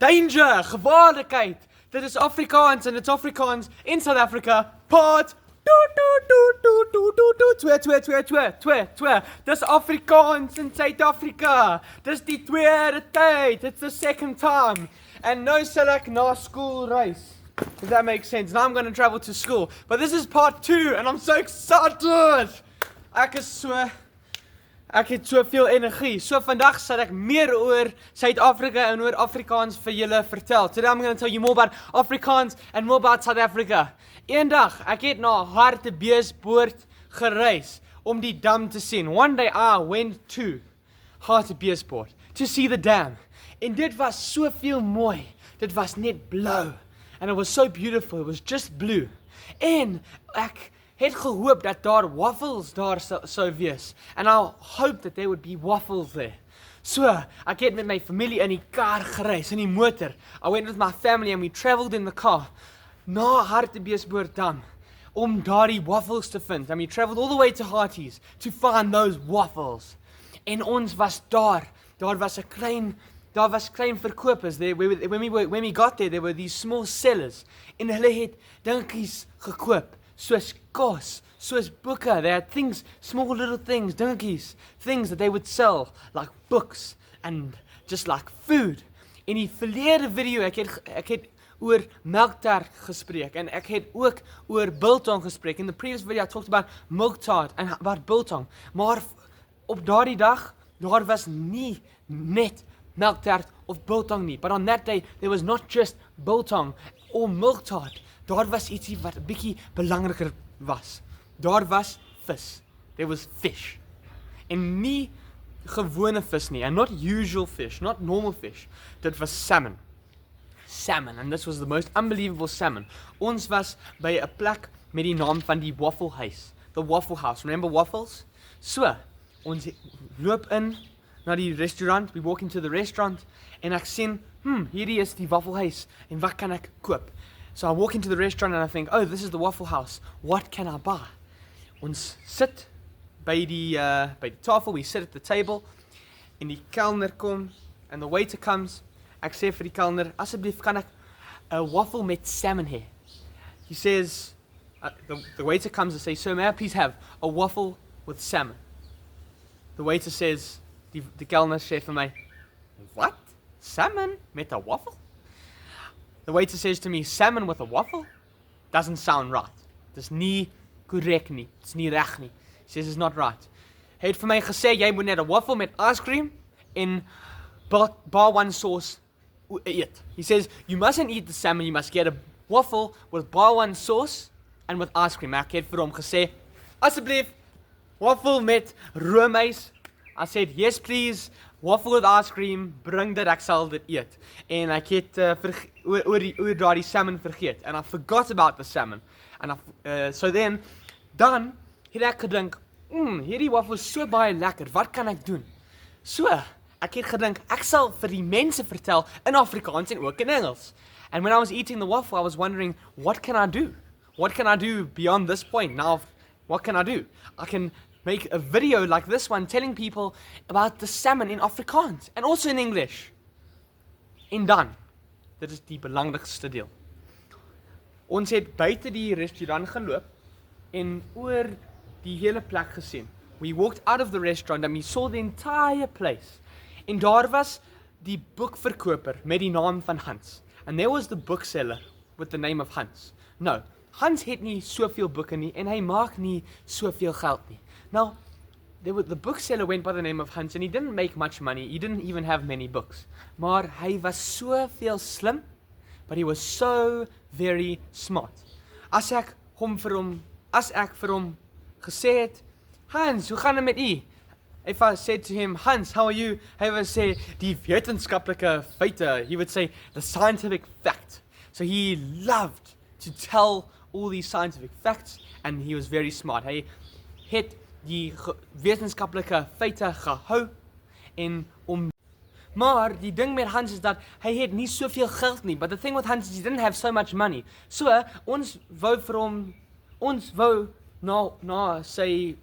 Danger, gevaarlikheid. Dit is Afrikaans en it's Afrikaans in South Africa. Part 2. Dis Afrikaans in Suid-Afrika. Dis die tweede tyd. It's the second time. And no sal ek na school reis. Does that make sense? Now I'm going to travel to school. But this is part 2 and I'm so excited. Ek het soveel energie. So vandag sal ek meer oor Suid-Afrika en oor Afrikaans vir julle vertel. Today I'm going to tell you more about Afrikaans and more about South Africa. Eendag, ek het na Hartbeespoort gereis om die dam te sien. One day I went to Hartbeespoort to see the dam. En dit was soveel mooi. Dit was net blou. And it was so beautiful. It was just blue. En ek het gehoop dat daar waffles daar sou wees. And I hope that there would be waffles there. So, ek het met my familie in die kar gereis, in die motor. I went with my family and we traveled in the car na Hartbeespoort Dam om daardie waffles te vind. And we traveled all the way to Harties to find those waffles. En ons was daar. Daar was klein verkopers. When we got there were these small sellers. En hulle het dingetjies gekoop. Soos kos, soos boeke. They had things, small little things, dingetjies, things that they would sell, like books and just like food. In die verlede video, ek het oor melktart gespreek en ek het ook oor biltong gespreek. In the previous video I talked about milk tart and about biltong. Maar op daardie dag, daar was nie net melktart of biltong nie. But on that day, there was not just biltong or milk tart. Daar was ietsie wat 'n bietjie belangriker was. Daar was vis. There was fish. En nie gewone vis nie. And not usual fish, not normal fish. Dit was salmon. Salmon, and this was the most unbelievable salmon. Ons was by 'n plek met die naam van die Waffle House. The Waffle House. Remember waffles? So, ons loop in na die restaurant. We walk into the restaurant en ek sien, hierdie is die Waffle House. En wat kan ek koop? So I walk into the restaurant and I think, oh, this is the Waffle House. What can I buy? Ons sit by die tafel, we sit at the table, en die kelner kom, and the waiter comes. Ek sê vir die kelner, asseblief kan ek 'n waffle met salmon here? He says, the waiter comes and says, sir, may I please have a waffle with salmon? The waiter says, die kelner sê vir my, what? Salmon met 'n waffle? The waiter says to me, salmon with a waffle? Doesn't sound right. Dis nie korrek nie. Dis nie reg nie. He says it's not right. Hy het vir my gesê, jy moet net 'n waffle met ice cream en bar one sauce eat. He says, you mustn't eat the salmon, you must get a waffle with bar one sauce and with ice cream. Ek het vir hom gesê, asseblief, waffle met roomys. I said, yes please, waffle with ice cream, bring dit, ek sal dit eet. En ek het oor daardie salmon vergeet. And I forgot about the salmon. And dan het ek gedink, hierdie waffle is so baie lekker, wat kan ek doen? So, ek het gedink, ek sal vir die mense vertel in Afrikaans en ook in Engels. And when I was eating the waffle, I was wondering, what can I do? What can I do beyond this point? Now, what can I do? I can make a video like this one telling people about the salmon in Afrikaans and also in English. En dan, dit is die belangrikste deel. Ons het buite die restaurant geloop en oor die hele plek gesien. We walked out of the restaurant and we saw the entire place. En daar was die boekverkoper met die naam van Hans. And there was the bookseller with the name of Hans. No, Hans het nie soveel boeke nie en hy maak nie soveel geld nie. Now, the bookseller went by the name of Hans and he didn't make much money. He didn't even have many books. Maar hy was soveel slim, but he was so very smart. As ek vir hom gesê het, Hans, hoe gaan dit met u? If I said to him, Hans, how are you? Hy would say, die wetenskaplike feite. He would say, the scientific fact. So he loved to tell all these scientific facts and he was very smart. Hy het die wetenskaplike feite gehou en maar die ding met Hans is dat hy het nie soveel geld nie. But the thing with Hans is he didn't have so much money. So ons wou na sy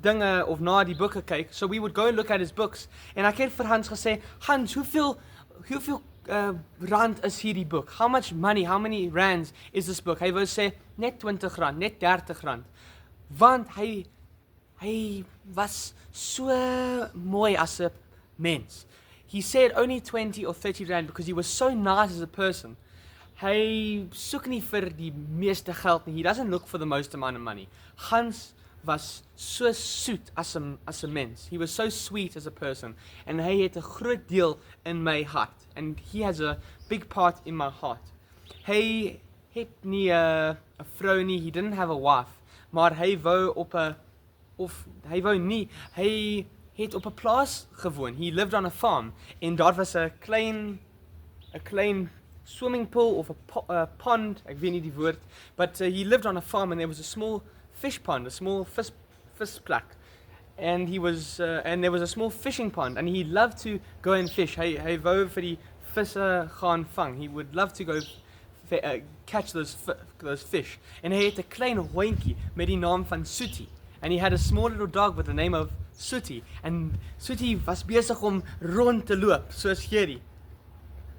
dinge of na die boeke kyk. So we would go and look at his books. En ek het vir Hans gesê, Hans, hoeveel rand is hierdie boek? How much money, how many rands is this book? Hy wou sê, net 20 rand, net 30 rand. Want hy was so mooi as 'n mens. He said only 20 or 30 rand because he was so nice as a person. Hy soek nie vir die meeste geld nie. He doesn't look for the most amount of money. Hans was so soet as 'n mens. He was so sweet as a person. En hy het 'n groot deel in my hart. And he has a big part in my heart. Hy het nie 'n vrou nie. He didn't have a wife. Maar hy wou hy het op 'n plaas gewoon. He lived on a farm. En daar was 'n klein swimming pool of a pond, ek weet nie die woord, but he lived on a farm and there was a small fish pond, a small fish plek. And there was a small fishing pond and he loved to go and fish. Hy wou vir die visse gaan vang. He would love to go catch those fish. En hy het 'n klein hondjie met die naam van Sootie. And he had a small little dog with the name of Sootie. And Sootie was besig om rond te loop, soos hierdie.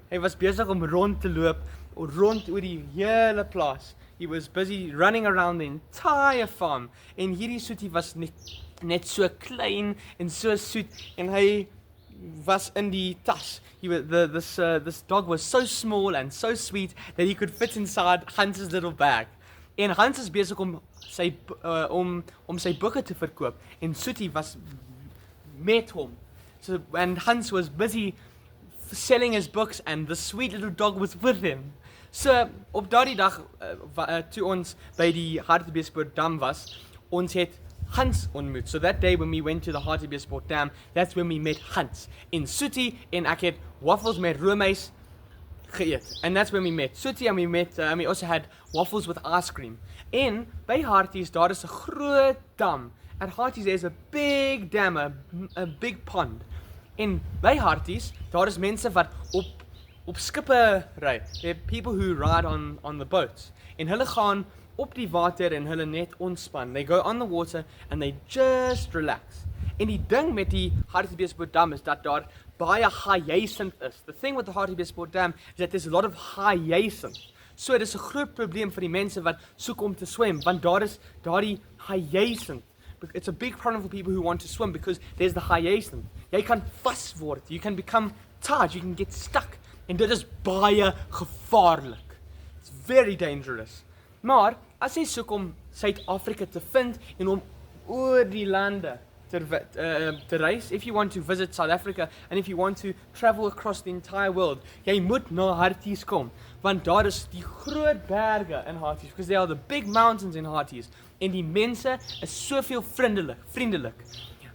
Hy was besig om rond te loop, rond oor die hele plaas. He was busy running around the entire farm. En hierdie Sootie was net so klein en so soet. En hy was in die tas. This dog was so small and so sweet that he could fit inside Hans's little bag. En Hans is besig om sy boeke te verkoop. En Sootie was met hom. And Hans was busy selling his books and the sweet little dog was with him. So, op daardie dag, toe ons by die Hartbeespoort Dam was, ons het Hans ontmoet. So that day when we went to the Hartbeespoort Dam, that's when we met Hans. En Sootie en ek het waffles met roomys geëet. And that's when we met Sootie and we also had waffles with ice cream. En by Harties, daar is 'n groot dam. At Harties there's a big dam, a big pond. En by Harties, daar is mense wat op skippe ry. There are people who ride on the boats. En hulle gaan op die water en hulle net ontspan. They go on the water and they just relax. En die ding met die Hartbeespoort Dam is dat daar baie hyacinth is. The thing with the Hartbeespoort Dam is that there's a lot of hyacinth. So dis 'n groot probleem vir die mense wat soek om te swem, want daar is daardie hyacinth. It's a big problem for people who want to swim because there's the hyacinth. Jy kan vasword, you can become tied, you can get stuck. En dit is baie gevaarlik. It's very dangerous. Maar as jy soek om Suid-Afrika te vind en om oor die lande te reis, if you want to visit South Africa and if you want to travel across the entire world, jy moet na Harties kom, want daar is die groot berge in Harties, because there are the big mountains in Harties, en die mense is soveel vriendelik.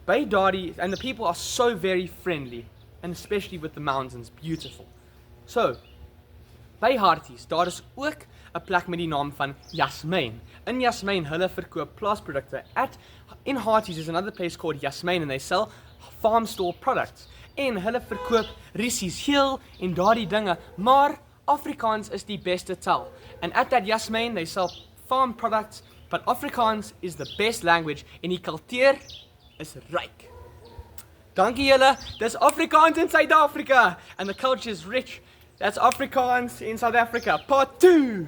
By daardie, and the people are so very friendly, and especially with the mountains, beautiful. So, by Harties, daar is ook 'n plek met die naam van Jasmine. In Jasmine, hulle verkoop plaasprodukte. In Harties is another place called Jasmine and they sell farm store products. En hulle verkoop rissies, heel en daardie dinge, maar Afrikaans is die beste taal. And at that Jasmine, they sell farm products, but Afrikaans is the best language en die kultuur is ryk. Dankie julle, dis Afrikaans in Suid-Afrika and the culture is rich. That's Afrikaans in South Africa, part 2.